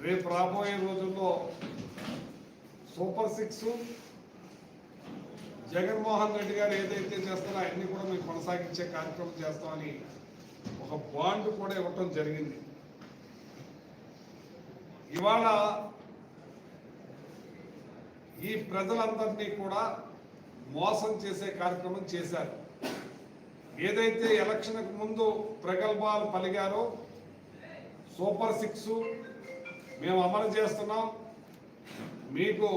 రేపు రాబోయే రోజుల్లో సూపర్ 6 జగన్మోహన్ రెడ్డి గారు ఏదైతే చేస్తారో అన్ని కూడా మేము కొనసాగించే కార్యక్రమం చేస్తామని ఒక బాండ్ కూడా ఇవ్వటం జరిగింది. ఇవాళ ఈ ప్రజలందరినీ కూడా మోసం చేసే కార్యక్రమం చేశారు. ఏదైతే ఎలక్షన్కు ముందు ప్రగల్భాలు పలిగారో సూపర్ 6 మేము అమలు చేస్తున్నాం, మీకు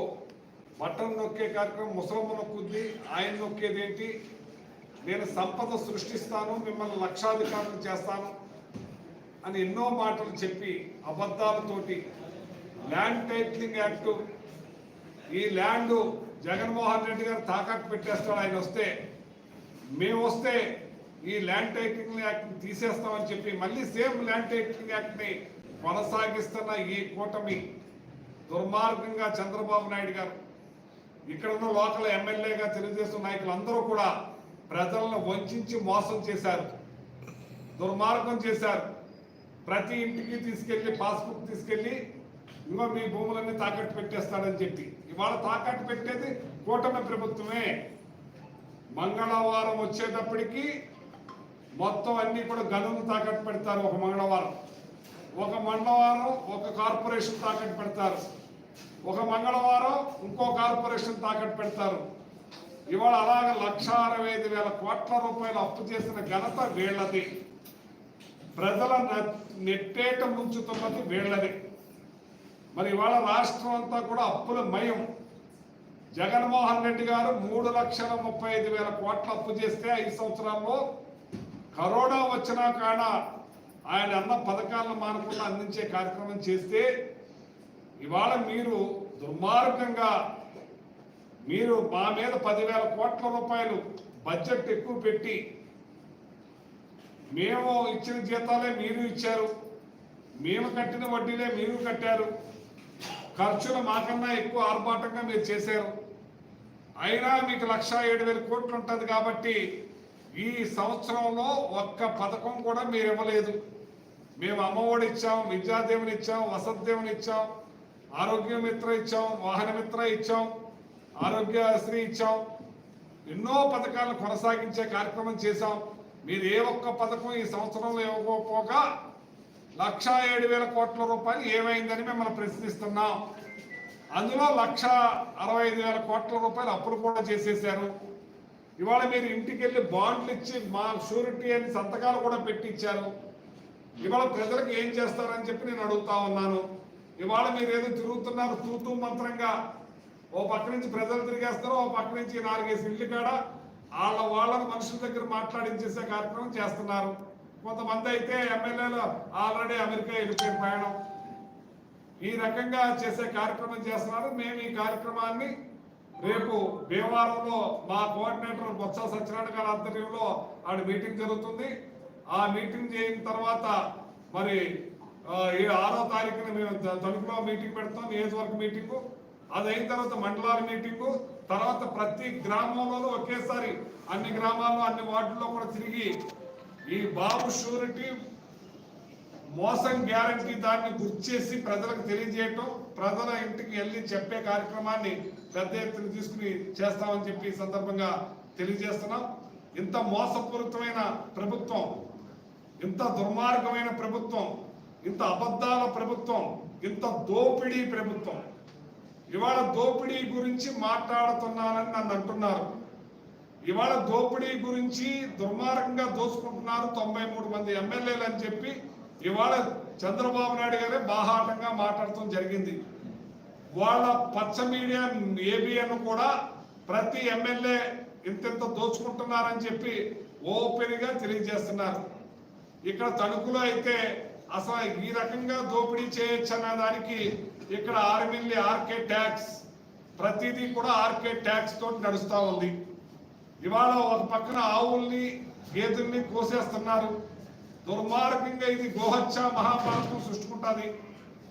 బట్టన్ నొక్కే కార్యక్రమం ముసలమ్మ నొక్కుద్ది, ఆయన నొక్కేది ఏంటి, నేను సంపద సృష్టిస్తాను, మిమ్మల్ని లక్షాధికారులు చేస్తాను అని ఎన్నో మాటలు చెప్పి అబద్ధాలతోటి ల్యాండ్ టైటిలింగ్ యాక్ట్, ఈ ల్యాండ్ జగన్మోహన్ రెడ్డి గారు తాకట్టు పెట్టేస్తాడు, ఆయన వస్తే మేము వస్తే ఈ ల్యాండ్ టైటిలింగ్ యాక్ట్ తీసేస్తామని చెప్పి మళ్ళీ సేమ్ ల్యాండ్ టైటిలింగ్ యాక్ట్ని కొనసాగిస్తున్న ఈ కూటమి దుర్మార్గంగా చంద్రబాబు నాయుడు గారు, ఇక్కడ ఉన్న లోకల్ ఎమ్మెల్యేగా తెలుగుదేశం నాయకులు అందరూ కూడా ప్రజలను వంచి మోసం చేశారు, దుర్మార్గం చేశారు. ప్రతి ఇంటికి తీసుకెళ్లి పాస్బుక్ తీసుకెళ్లి ఇంకో మీ భూములన్నీ తాకట్టు పెట్టేస్తాడని చెప్పి ఇవాళ తాకట్టు పెట్టేది కూటమి ప్రభుత్వమే. మంగళవారం వచ్చేటప్పటికి మొత్తం అన్ని కూడా గనులు తాకట్టు పెడతారు. ఒక మంగళవారం ఒక కార్పొరేషన్ తాకట్టు పెడతారు, ఒక మంగళవారం ఇంకో కార్పొరేషన్ తాకట్టు పెడతారు. ఇవాళ అలాగ 1,65,000 కోట్ల రూపాయలు అప్పు చేసిన ఘనత వీళ్ళది. ప్రజల నెట్టేట ముంచుతున్నది వీళ్ళది. మరి ఇవాళ రాష్ట్రం అంతా కూడా అప్పుల మయం. జగన్మోహన్ రెడ్డి గారు 3,35,000 కోట్ల అప్పు చేస్తే 5 సంవత్సరాల్లో కరోనా వచ్చినా కాడ ఆయన అన్న పథకాలను మానకుండా అందించే కార్యక్రమం చేస్తే ఇవాళ మీరు దుర్మార్గంగా మీరు మా మీద 10,000 కోట్ల రూపాయలు బడ్జెట్ ఎక్కువ పెట్టి మేము ఇచ్చిన జీతాలే మీరు ఇచ్చారు, మేము కట్టిన వడ్డీలే మీరు కట్టారు, ఖర్చులు మాకన్నా ఎక్కువ ఆర్భాటంగా మీరు చేశారు. అయినా మీకు 1,07,000 కోట్లు ఉంటుంది కాబట్టి ఈ సంవత్సరంలో ఒక్క పథకం కూడా మీరు ఇవ్వలేదు. మేము అమ్మఒడి ఇచ్చాం, విద్యాదేవుని ఇచ్చాం, వసతిదేవుని ఇచ్చాం, ఆరోగ్య మిత్ర ఇచ్చాం, వాహన మిత్ర ఇచ్చాం, ఆరోగ్యశ్రీ ఇచ్చాం, ఎన్నో పథకాలను కొనసాగించే కార్యక్రమం చేశాం. మీరు ఏ ఒక్క పథకం ఈ సంవత్సరంలో ఇవ్వకపోగా 1,07,000 కోట్ల రూపాయలు ఏమైందని మిమ్మల్ని ప్రశ్నిస్తున్నాం. అందులో 1,65,000 కోట్ల రూపాయలు అప్పులు కూడా చేసేశారు. ఇవాళ మీరు ఇంటికి వెళ్ళి బాండ్లు ఇచ్చి మా షూరిటీ అని సంతకాలు కూడా పెట్టించారు. ఇవాళ ప్రజలకు ఏం చేస్తారని చెప్పి నేను అడుగుతా ఉన్నాను. ఇవాళ మీరు ఏదో తిరుగుతున్నారు తూతూ మంత్రంగా, ఓ పక్క నుంచి ప్రజలు తిరిగేస్తారు, ఓ పక్క నుంచి 4-5 ఇళ్ళు కాడ వాళ్ళని మనుషుల దగ్గర మాట్లాడించేసే కార్యక్రమం చేస్తున్నారు. కొంతమంది అయితే ఎమ్మెల్యేలు ఆల్రెడీ అమెరికా వెళ్ళిపోయిన ప్రయాణం, ఈ రకంగా చేసే కార్యక్రమం చేస్తున్నారు. మేము ఈ కార్యక్రమాన్ని రేపు భీమవరంలో మా కోఆర్డినేటర్ బొత్స సత్యనారాయణ గారి ఆధ్వర్యంలో ఆడ మీటింగ్ జరుగుతుంది. ఆ మీటింగ్ చేయిన తర్వాత మరి 6వ తారీఖున మేము తణుకులో మీటింగ్ పెడతాం, నియోజకవర్గ మీటింగు. అది అయిన తర్వాత మండలాల మీటింగు, తర్వాత ప్రతి గ్రామంలో ఒకేసారి అన్ని గ్రామాల్లో అన్ని వార్డుల్లో కూడా తిరిగి ఈ బాబు షూరిటీ మోసం గ్యారంటీ దాన్ని గుర్తు చేసి ప్రజలకు తెలియజేయటం, ప్రజల ఇంటికి వెళ్ళి చెప్పే కార్యక్రమాన్ని పెద్ద ఎత్తున తీసుకుని చేస్తామని చెప్పి ఈ సందర్భంగా తెలియజేస్తున్నాం. ఇంత మోసపూరితమైన ప్రభుత్వం, ఇంత దుర్మార్గమైన ప్రభుత్వం, ఇంత అబద్ధాల ప్రభుత్వం, ఇంత దోపిడీ ప్రభుత్వం, ఇవాళ దోపిడీ గురించి మాట్లాడుతున్నానని నన్ను అంటున్నారు. ఇవాళ దోపిడీ గురించి దుర్మార్గంగా దోచుకుంటున్నారు 93 మంది ఎమ్మెల్యేలు అని చెప్పి ఇవాళ చంద్రబాబు నాయుడు గారే బాహాటంగా మాట్లాడటం జరిగింది. వాళ్ళ పచ్చ మీడియా ఏబిఎన్ కూడా ప్రతి ఎమ్మెల్యే ఇంత దోచుకుంటున్నారని చెప్పి ఓపెన్గా తెలియజేస్తున్నారు. ఇక్కడ తణుకులో అయితే అసలు ఈ రకంగా దోపిడీ చేయొచ్చు అన్న దానికి ఇక్కడ ఆర్కే ట్యాక్స్, ప్రతిదీ కూడా ఆర్కే ట్యాక్స్ తోటి నడుస్తూ ఉంది. ఇవాళ ఒక పక్కన ఆవుల్ని గేదెల్ని కోసేస్తున్నారు. దుర్మార్గంగా ఇది గోహత్య మహాభారతం సృష్టించుకుంటుంది.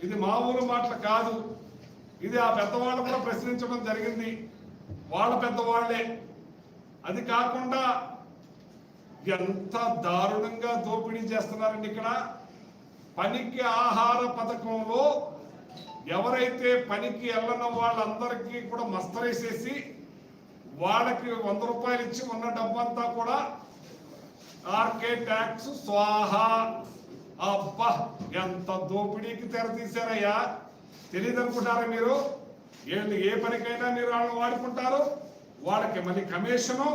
ఇది మామూలు మాటలు కాదు. ఇది ఆ పెద్దవాళ్ళు కూడా ప్రశ్నించడం జరిగింది, వాళ్ళ పెద్దవాళ్లే. అది కాకుండా ఎంత దారుణంగా దోపిడీ చేస్తున్నారండి. ఇక్కడ పనికి ఆహార పథకంలో ఎవరైతే పనికి వెళ్ళని వాళ్ళందరికీ కూడా మస్తరేసేసి వాళ్ళకి 100 రూపాయలు ఇచ్చి ఉన్న డబ్బంతా కూడా ఆర్కే ట్యాక్స్ స్వాహా. అబ్బా ఎంత దోపిడీకి తెర తీశారయ్యా. తెలియదు అనుకుంటారా మీరు? ఏ పనికైనా మీరు వాళ్ళని వాడుకుంటారు. వాళ్ళకి మళ్ళీ కమిషను,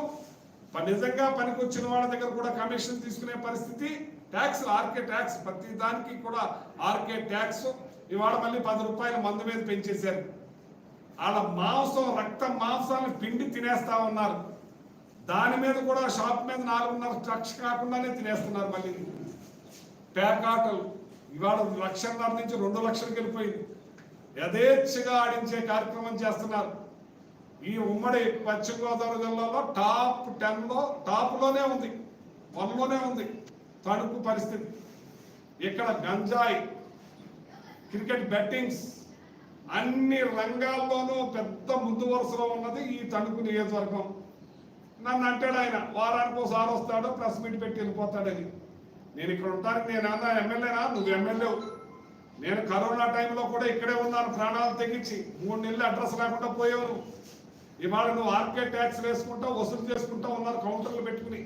నిజంగా పనికి వచ్చిన వాళ్ళ దగ్గర కూడా కమిషన్ తీసుకునే పరిస్థితి. ట్యాక్స్, ఆర్కే ట్యాక్స్, ప్రతి దానికి కూడా ఆర్కే ట్యాక్స్. ఇవాళ మళ్ళీ 10 రూపాయలు మందు మీద పెంచేశారు. వాళ్ళ మాంసం, రక్త మాంసాలను పిండి తినేస్తా ఉన్నారు. దాని మీద కూడా షాప్ మీద 4.5 లక్ష కాకుండానే తినేస్తున్నారు. మళ్ళీ పేకాటలు ఇవాళ 1.5 లక్షల నుంచి 2 లక్షలకు వెళ్ళిపోయింది. యథేచ్ఛగా ఆడించే కార్యక్రమం చేస్తున్నారు. ఈ ఉమ్మడి పశ్చిమ గోదావరి జిల్లాలో టాప్ 10లో, టాప్లోనే ఉంది, 1లోనే ఉంది తణుకు పరిస్థితి. ఇక్కడ గంజాయి, క్రికెట్ బెట్టింగ్స్, అన్ని రంగాల్లోనూ పెద్ద ముందు వరుసలో ఉన్నది ఈ తణుకు నియోజకవర్గం. నన్ను అంటాడు ఆయన, వారానికి ఒకసారి వస్తాడు, ప్రెస్ మీట్ పెట్టి వెళ్ళిపోతాడని. నేను ఇక్కడ ఉంటానికి నేను అన్నా ఎమ్మెల్యేనా? నువ్వు ఎమ్మెల్యే. నేను కరోనా టైంలో కూడా ఇక్కడే ఉన్నాను, ప్రాణాలు తెగించి 3 నెలలు అడ్రస్ లేకుండా పోయాను. ఇవాళ నువ్వు ఆర్కే ట్యాక్స్ వేసుకుంటావు, వసూలు చేసుకుంటా ఉన్నారు కౌంటర్లు పెట్టుకుని.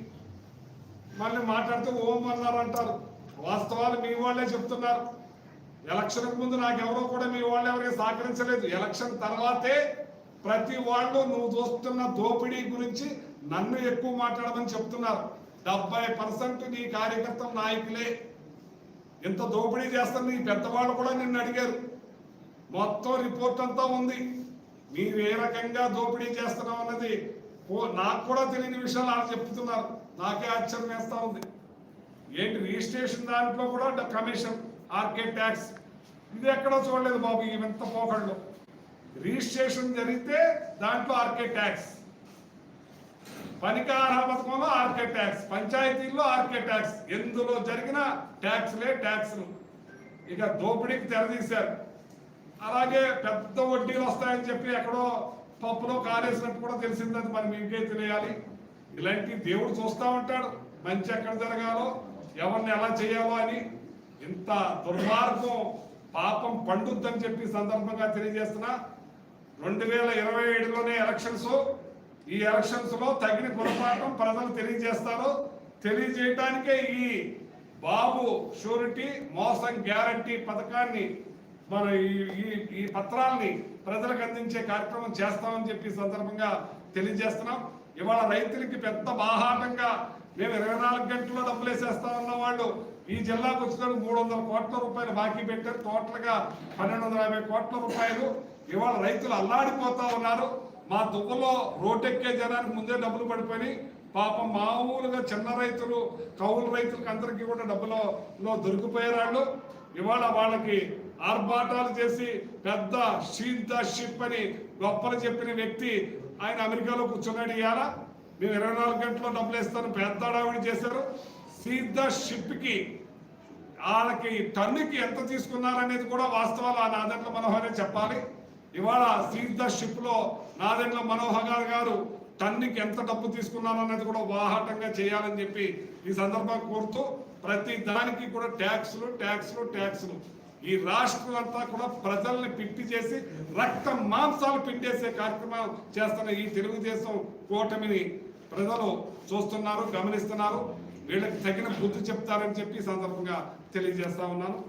మళ్ళీ మాట్లాడితే ఓం అన్నారు అంటారు. వాస్తవాలు మీ వాళ్ళే చెప్తున్నారు. ఎలక్షన్ ముందు నాకెవరో కూడా మీ వాళ్ళు ఎవరికి సహకరించలేదు. ఎలక్షన్ తర్వాతే ప్రతి వాళ్ళు నువ్వు చూస్తున్న దోపిడీ గురించి నన్ను ఎక్కువ మాట్లాడమని చెప్తున్నారు. 70% నీ కార్యకర్త నాయకులే. ఇంత దోపిడీ చేస్తాను నీ పెద్దవాళ్ళు కూడా నిన్ను అడిగారు. మొత్తం రిపోర్ట్ అంతా ఉంది. మీరు ఏ రకంగా దోపిడీ చేస్తున్నాం అన్నది నాకు కూడా తెలియని విషయాలు వాళ్ళు చెప్తున్నారు. నాకే ఆశ్చర్యం వేస్తా ఉంది. ఏంటి రిజిస్ట్రేషన్ దాంట్లో కూడా కమిషన్, ఆర్కే ట్యాక్స్. ఇది ఎక్కడో చూడలేదు బాబు. ఇవంత పోకళ్ళు. రిజిస్ట్రేషన్ జరిగితే దాంట్లో ఆర్కే ట్యాక్స్, పనికార పథకంలో ఆర్కే ట్యాక్స్, పంచాయతీల్లో ఆర్కే ట్యాక్స్. ఎందులో జరిగిన ట్యాక్స్లే ట్యాక్స్లు. ఇక దోపిడీకి తెరదీశారు. అలాగే పెద్ద వడ్డీలు వస్తాయని చెప్పి ఎక్కడో పప్పులో కాలేసినట్టు కూడా తెలిసిందని మరి మీకే తెలియాలి. ఇలాంటి దేవుడు చూస్తూ ఉంటాడు మంచి ఎక్కడ జరగాలో, ఎవరిని ఎలా చేయాలో అని. ఇంత దుర్మార్గం, పాపం పండుద్దని చెప్పి సందర్భంగా తెలియజేస్తున్నా. 2027లోనే ఎలక్షన్స్. ఈ ఎలక్షన్స్ లో తగిన గుణపాఠం ప్రజలు తెలియజేస్తారు. తెలియజేయడానికే ఈ బాబు షూరిటీ మోసం గ్యారంటీ పథకాన్ని, మన ఈ పత్రాల్ని ప్రజలకు అందించే కార్యక్రమం చేస్తామని చెప్పి సందర్భంగా తెలియజేస్తున్నాం. ఇవాళ రైతులకి పెద్ద బాహాటంగా మేము 24 గంటల్లో డబ్బులు వేసేస్తా ఉన్న వాళ్ళు ఈ జిల్లాకు వచ్చిన 300 కోట్ల రూపాయలు బాకీ పెట్టారు. టోటల్ గా 1250 కోట్ల రూపాయలు. ఇవాళ రైతులు అల్లాడిపోతా ఉన్నారు. మా దువ్వలో రోడ్డెక్కే జనానికి ముందే డబ్బులు పడిపోయి పాపం మామూలుగా చిన్న రైతులు, కౌలు రైతులకు అందరికీ కూడా డబ్బులో దొరికిపోయారు వాళ్ళు. ఇవాళ వాళ్ళకి ఆర్భాటాలు చేసి పెద్ద షీట్ ద షిప్ అని గొప్పలు చెప్పిన వ్యక్తి ఆయన అమెరికాలో కూర్చున్నాడు. ఇవాళ మేము 24 గంటల్లో డబ్బులు ఇస్తాను పెద్ద హడావిడి చేశారు. సీట్ ద షిప్ కి వాళ్ళకి టన్నుకి ఎంత తీసుకున్నారనేది కూడా వాస్తవాలు ఆ నాదెండ్ల మనోహరే చెప్పాలి. ఇవాళ సీట్ ద షిప్ లో నాదెండ్ల మనోహర్ గారు టన్నుకి ఎంత డబ్బు తీసుకున్నారనేది కూడా వాహాటంగా చేయాలని చెప్పి ఈ సందర్భంగా కోరుతూ, ప్రతి దానికి కూడా ట్యాక్స్లు ట్యాక్స్లు ట్యాక్స్లు. ఈ రాష్ట్రం అంతా కూడా ప్రజల్ని పిట్టి చేసి రక్త మాంసాలు పిండేసే కార్యక్రమం చేస్తున్న ఈ తెలుగుదేశం కూటమిని ప్రజలు చూస్తున్నారు, గమనిస్తున్నారు. వీళ్ళకి తగిన బుద్ధి చెప్తారని చెప్పి సందర్భంగా తెలియజేస్తా ఉన్నాను.